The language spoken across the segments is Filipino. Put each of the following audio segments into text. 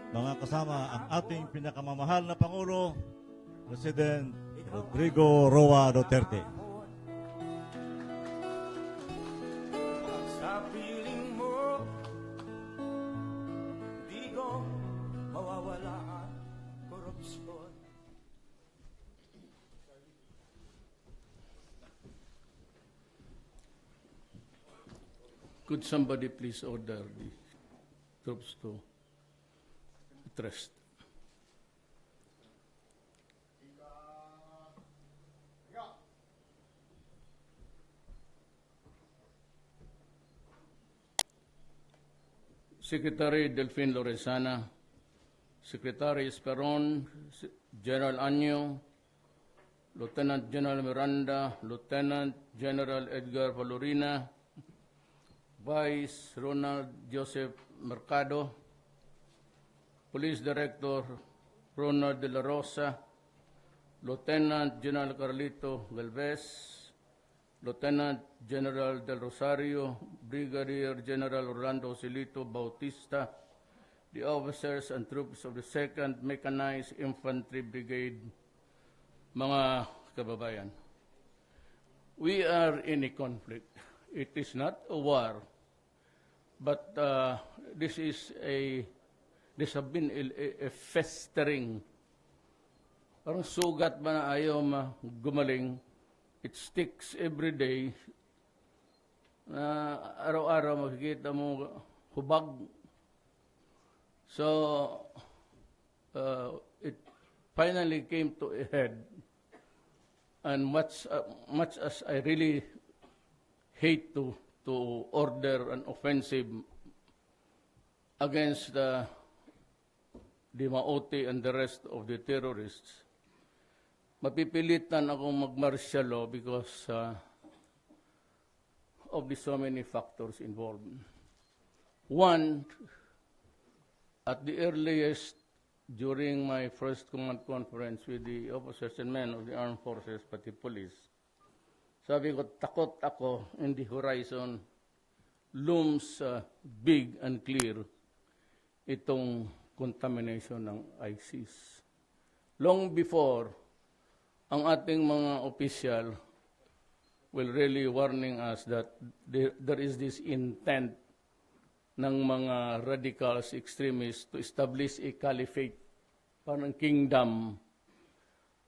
mga kasama ang ating pinakamamahal na Pangulo, President Rodrigo Roa Duterte. Sa piling mo, di ko mawawala ang korupsyon. Could somebody please order the troops to rest? Secretary Delfin Lorenzana, Secretary Esperon, General Anyo, Lieutenant General Miranda, Lieutenant General Edgar Valorina, Vice Ronald Joseph Mercado, Police Director Ronald de la Rosa, Lieutenant General Carlito Galvez, Lieutenant General Del Rosario, Brigadier General Orlando Silito Bautista, the officers and troops of the 2nd Mechanized Infantry Brigade, mga kababayan. We are in a conflict. It is not a war, but this has been a festering. Parang sugat ba na ayaw gumaling. It sticks every day. Araw-araw makikita mo hubag. So, it finally came to a head. And much as I really hate to order an offensive against the Maote and the rest of the terrorists, mapipilitan akong mag-martial law because of the so many factors involved. One, at the earliest, during my first command conference with the officers and men of the armed forces, pati police, sabi ko, takot ako in the horizon looms big and clear itong contamination ng ISIS. Long before, ang ating mga official will really warning us that there is this intent ng mga radicals, extremists to establish a caliphate, parang kingdom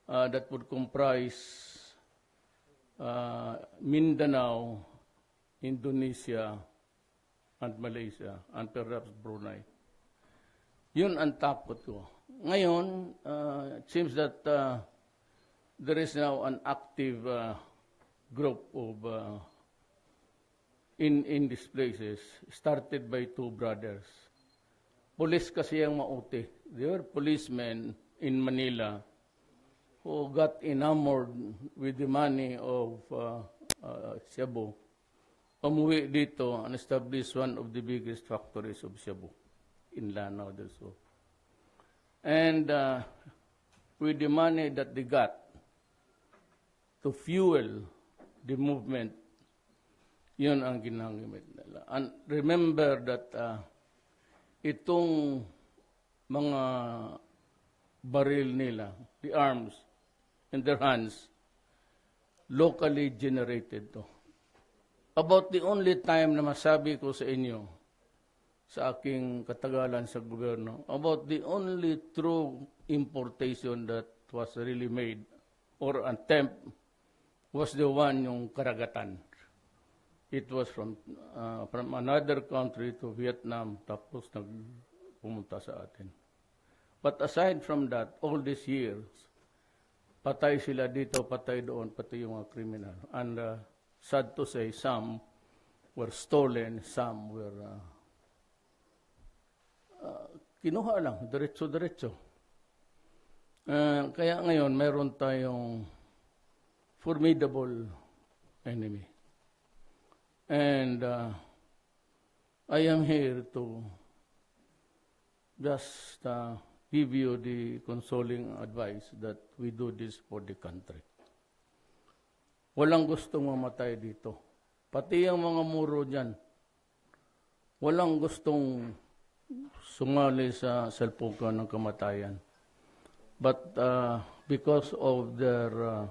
that would comprise Mindanao, Indonesia, and Malaysia, and perhaps Brunei. Yun ang takot ko. Ngayon, it seems that there is now an active group of in these places, started by two brothers. Police kasi ang Maote. They were policemen in Manila who got enamored with the money of Cebu. Umuwi dito and established one of the biggest factories of Cebu in Lanao del Sur. And with the money that they got to fuel the movement, yun ang ginamit nila. And remember that itong mga baril nila, the arms in their hands, locally generated to. About the only time na masabi ko sa inyo, sa aking katagalan sa gobyerno, about the only true importation that was really made or attempt was the one yung karagatan. It was from another country to Vietnam, tapos pumunta sa atin. But aside from that, all these years, patay sila dito, patay doon, patay yung mga criminal. And sad to say, some were stolen, some were kinuha lang, diretso-diretso. Kaya ngayon, meron tayong formidable enemy. And I am here to just give you the consoling advice that we do this for the country. Walang gustong mamatay dito. Pati ang mga muro dyan. Walang gustong sumali sa salpukan ng kamatayan. But because of their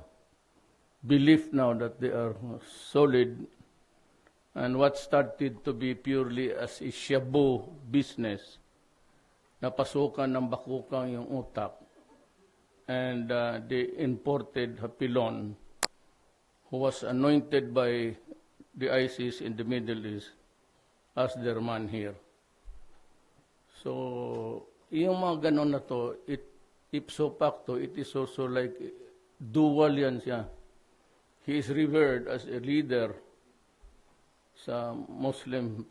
belief now that they are solid, and what started to be purely as a shabu business, napasukan ng bakukang yung utak, and they imported Hapilon, who was anointed by the ISIS in the Middle East as their man here. So, yung mga ganon na to, ipso facto, it is also like dual yan siya. He is revered as a leader sa Muslim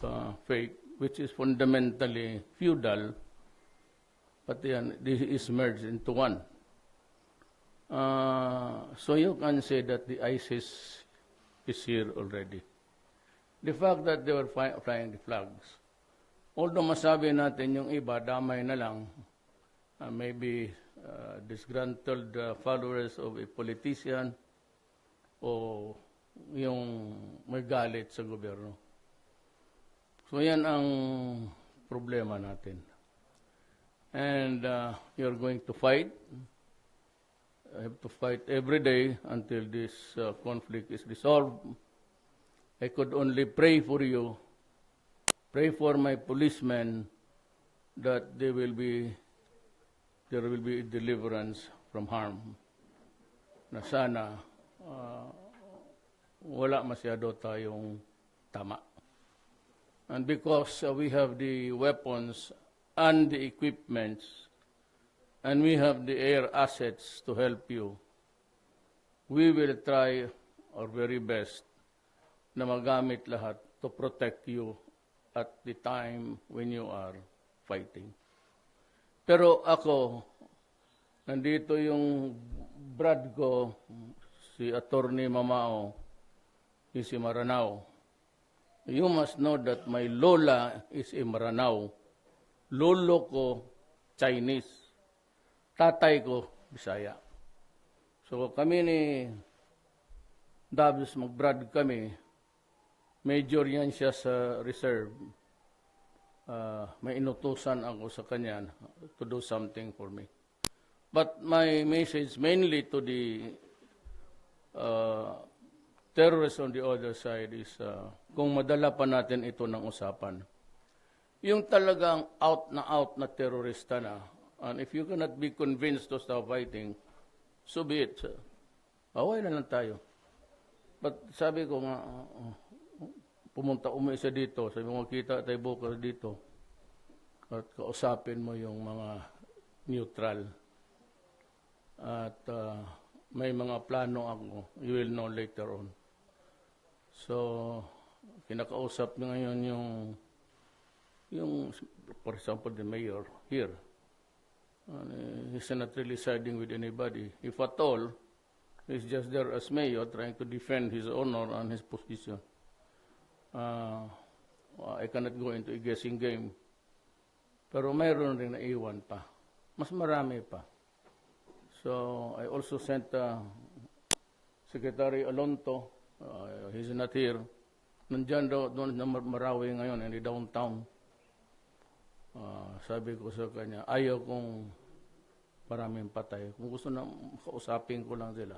faith, which is fundamentally feudal, but yan, this is merged into one. So you can say that the ISIS is here already. The fact that they were flying the flags, although masabi natin yung iba, damay na lang, maybe disgruntled followers of a politician o yung may galit sa gobyerno. So yan ang problema natin. And you're going to fight. I have to fight every day until this conflict is resolved. I could only pray for you, pray for my policemen that there will be deliverance from harm. Na sana wala masyado tayong tama. And because we have the weapons and the equipments, and we have the air assets to help you, we will try our very best na magamit lahat to protect you at the time when you are fighting. Pero ako, nandito yung brad ko, si Attorney Mamao, si Maranao. You must know that my lola is a Maranao. Lolo ko, Chinese. Tatay ko, Bisaya. So kami ni Dabs, mag-brad kami. Major yan siya sa reserve. May inutusan ako sa kanya to do something for me. But my message mainly to the terrorists on the other side is kung madala pa natin ito ng usapan. Yung talagang out na terorista na, and if you cannot be convinced to stop fighting, so be it. Away na lang tayo. But sabi ko nga, umuwi siya dito, sabi mo, kita tayo bukas dito, at kausapin mo yung mga neutral. At may mga plano ako, you will know later on. So, kinakausap niya ngayon yung for example, the mayor here. He's not really siding with anybody. If at all, he's just there as mayor trying to defend his honor and his position. I cannot go into a guessing game. Pero mayroon rin na iwan pa. Mas marami pa. So, I also sent Secretary Alonto. He's not here. Nandiyan doon na Marawi ngayon, in the downtown. Sabi ko sa kanya, ayaw kong maraming patay. Kung gusto na, kausapin ko lang sila.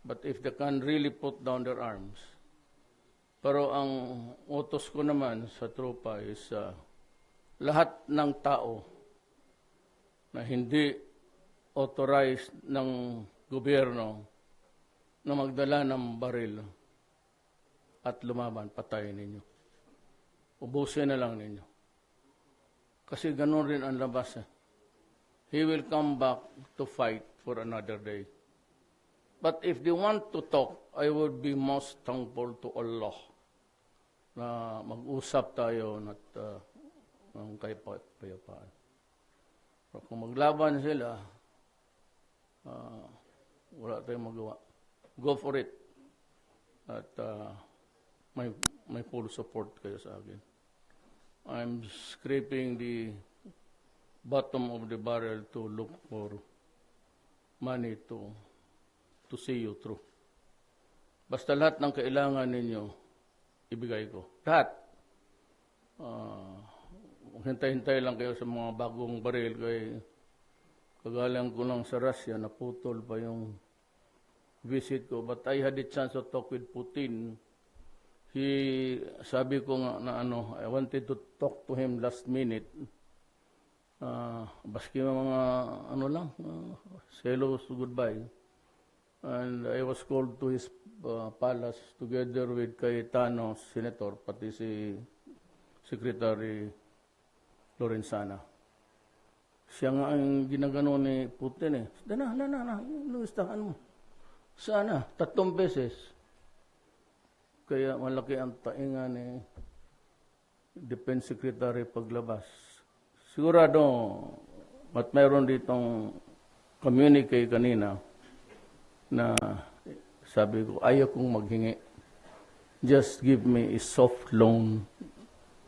But if they can really put down their arms. Pero ang utos ko naman sa tropa is lahat ng tao na hindi authorized ng gobyerno na magdala ng baril at lumaban, patayin ninyo. Ubusin na lang ninyo. Kasi ganun rin ang labas. He will come back to fight for another day. But if they want to talk, I would be most thankful to Allah na mag-usap tayo at ng kayapaan. Pero kung maglaban sila, wala tayong magawa. Go for it. At may full support kayo sa akin. I'm scraping the bottom of the barrel to look for money to see you through. Basta lahat ng kailangan ninyo, ibigay ko. Lahat. hintay-hintay lang kayo sa mga bagong baril kay kagalang ko lang sa Russia, naputol pa yung visit ko. But I had the chance to talk with Putin. Sabi ko nga na I wanted to talk to him last minute. Baski mga hello, goodbye. And I was called to his palace together with Cayetano, Senator, pati si Secretary Lorenzana. Siya nga ang ginagano ni Putin eh. Luistahan mo. Sana, 3 beses. Kaya malaki ang tainga ni Defense Secretary paglabas. Sigurado, at mayroon ditong communique kanina na sabi ko, ayaw kong maghingi. Just give me a soft loan.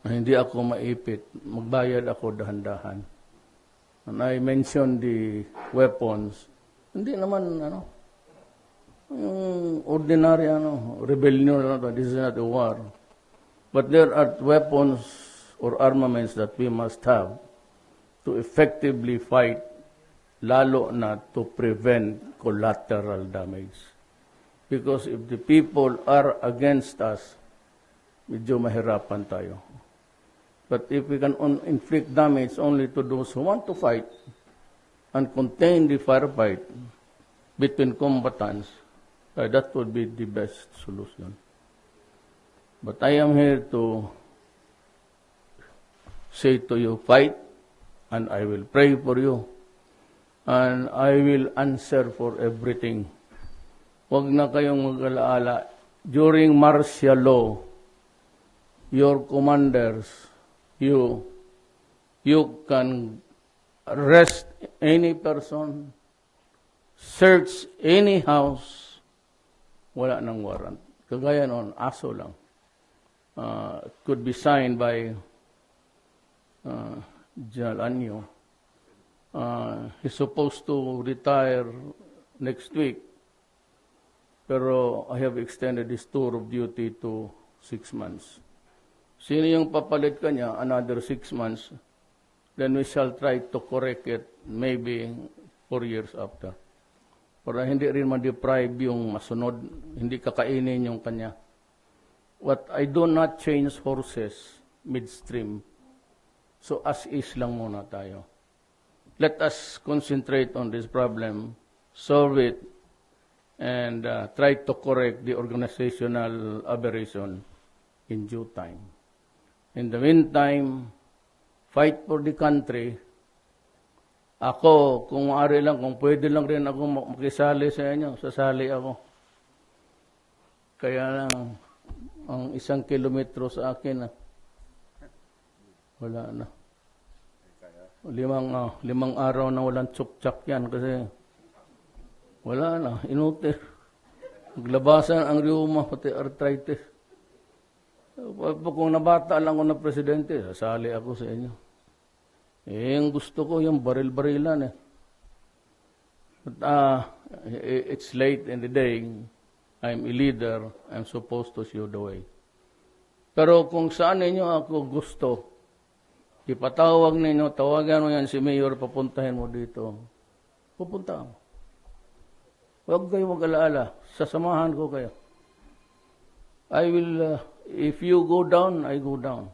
Hindi ako maipit. Magbayad ako dahan-dahan. And I mentioned the weapons. Hindi naman, yung ordinary, rebellion, this is not a war. But there are weapons or armaments that we must have to effectively fight, lalo na to prevent collateral damage. Because if the people are against us, medyo mahirapan tayo. But if we can inflict damage only to those who want to fight and contain the firefight between combatants, that would be the best solution. But I am here to say to you, fight, and I will pray for you, and I will answer for everything. Huwag na kayong mag-alaala. During martial law, your commanders, you can arrest any person, search any house, wala nang warrant. Kagaya noon, aso lang. Could be signed by General Anyo. He's supposed to retire next week, pero I have extended his tour of duty to 6 months. Sino yung papalit ka niya, another 6 months, then we shall try to correct it maybe 4 years after. Para hindi rin ma-deprive yung masunod, hindi kakainin yung kanya. What I do not change horses midstream. So as is lang muna tayo. Let us concentrate on this problem, solve it, and try to correct the organizational aberration in due time. In the meantime, fight for the country. Ako, kung maaari lang, kung pwede lang rin ako makisali sa inyo, sasali ako. Kaya lang, ang 1 kilometro sa akin, wala na. 5 araw na walang tsuk-tsak yan kasi wala na, inutir. Maglabasan ang rheuma, pati arthritis. Kung nabata lang ako na presidente, sasali ako sa inyo. Yung gusto ko, yung baril-barilan eh. But it's late in the day. I'm a leader. I'm supposed to show the way. Pero kung saan ninyo ako gusto, ipatawag ninyo, tawagan mo yan si Mayor, papuntahin mo dito. Pupunta mo. Huwag kayo mag-alaala. Sasamahan ko kayo. I will, if you go down, I go down.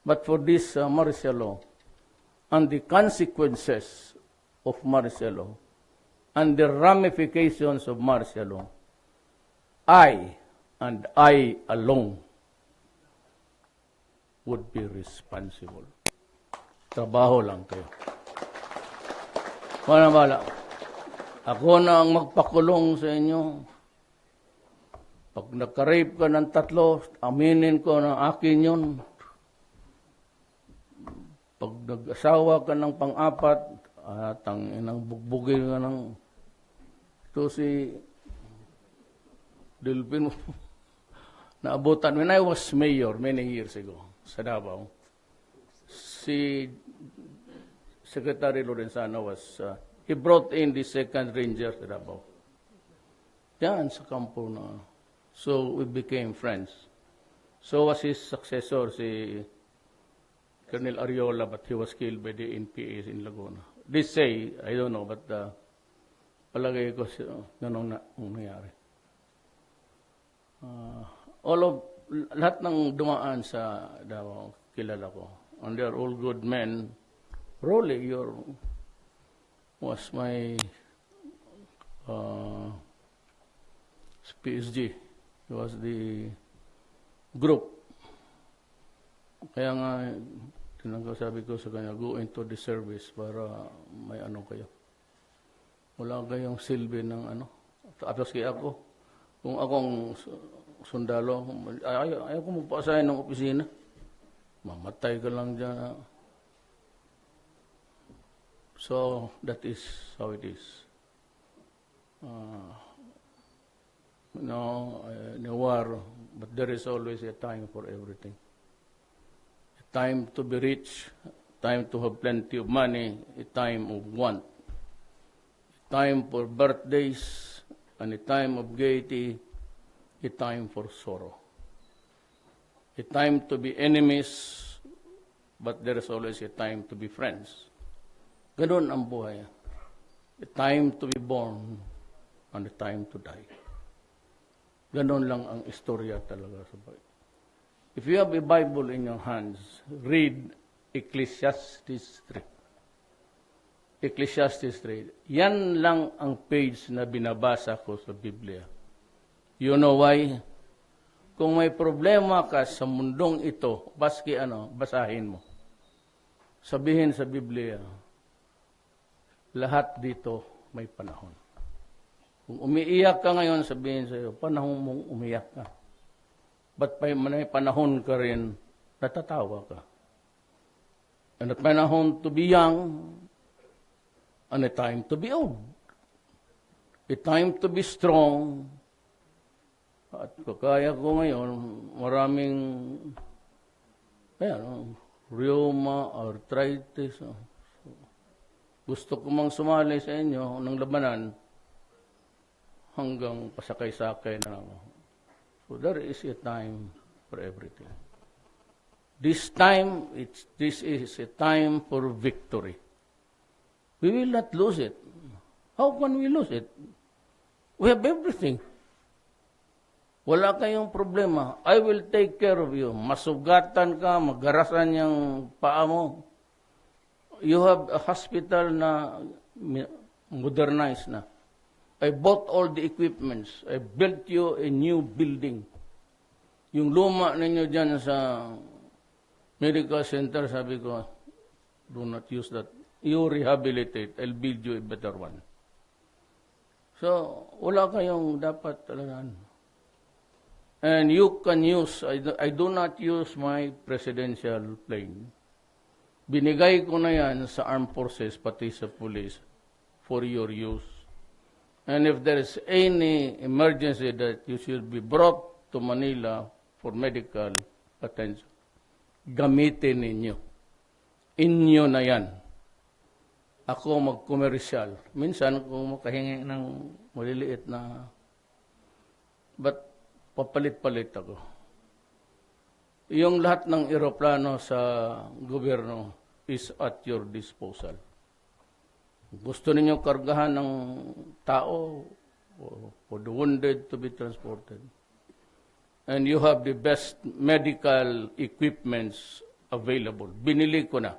But for this martial law, and the consequences of martial law, and the ramifications of martial law, I, and I alone, would be responsible. Trabaho lang kayo. Wala. Ako na ang magpakulong sa inyo. Pag nagka-rape ka ng 3, aminin ko na akin yun. Pag nag-asawa ka ng pang-4, inang bugbugin ka ng ito si Delpino. Naabutan. When I was mayor many years ago sa Davao, si Secretary Lorenzana was, he brought in the 2nd Ranger sa Davao. Yan sa kampo na. So we became friends. So was his successor, si Colonel Ariola, but he was killed by the NPAs in Laguna. They say, I don't know, but palagay ko ganun na nangyari. Lahat ng dumaan sa Davao, kilala ko. And they are all good men. Rolly, was my PSG. He was the group. Kaya nga, sabi ko sa kanya, go into the service para may ano kayo. Wala kayong silbi ng ano. Tapos kaya ako, kung akong sundalo, ayaw ko magpa-assign ng opisina. Mamatay ka lang dyan. So, that is how it is. In a war, but there is always a time for everything. A time to be rich, a time to have plenty of money, a time of want. A time for birthdays, and a time of gaiety, a time for sorrow. A time to be enemies, but there is always a time to be friends. Ganun ang buhay. A time to be born, and a time to die. Ganon lang ang istorya talaga sa Bible. If you have a Bible in your hands, read Ecclesiastes 3. Ecclesiastes 3. Yan lang ang page na binabasa ko sa Biblia. You know why? Kung may problema ka sa mundong ito, basahin mo. Sabihin sa Biblia, lahat dito may panahon. Kung umiiyak ka ngayon, sabihin sa iyo, panahon mong umiyak ka. Ba't may panahon ka rin, natatawa ka. And at panahon to be young, and a time to be old. A time to be strong. At kaya ko ngayon, maraming rheuma, arthritis. Gusto ko mang sumali sa inyo ng labanan, hanggang pasakay-sakay na lang. So there is a time for everything. This is a time for victory. We will not lose it. How can we lose it? We have everything. Wala kayong problema. I will take care of you. Masugatan ka, magarasan yung paa mo. You have a hospital na modernized na. I bought all the equipments. I built you a new building. Yung luma ninyo dyan sa medical center, sabi ko, do not use that. You rehabilitate. I'll build you a better one. So, wala kayong dapat talagaan. And you can use, I do not use my presidential plane. Binigay ko na yan sa armed forces, pati sa police, for your use. And if there is any emergency that you should be brought to Manila for medical attention, gamitin ninyo. Inyo na yan. Ako mag-commercial. Minsan, kung makahingi ng maliliit na, but papalit-palit ako. Yung lahat ng eroplano sa gobyerno is at your disposal. Gusto ninyo kargahan ng tao for the wounded to be transported. And you have the best medical equipments available. Binili ko na.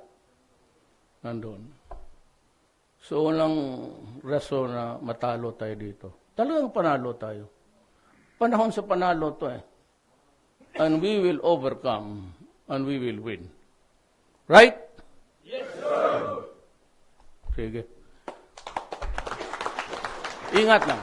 Nandun. So, walang rason na matalo tayo dito. Talagang panalo tayo. Panahon sa panalo to eh. And we will overcome and we will win. Right? Yes, sir! Sige. Ingat lang.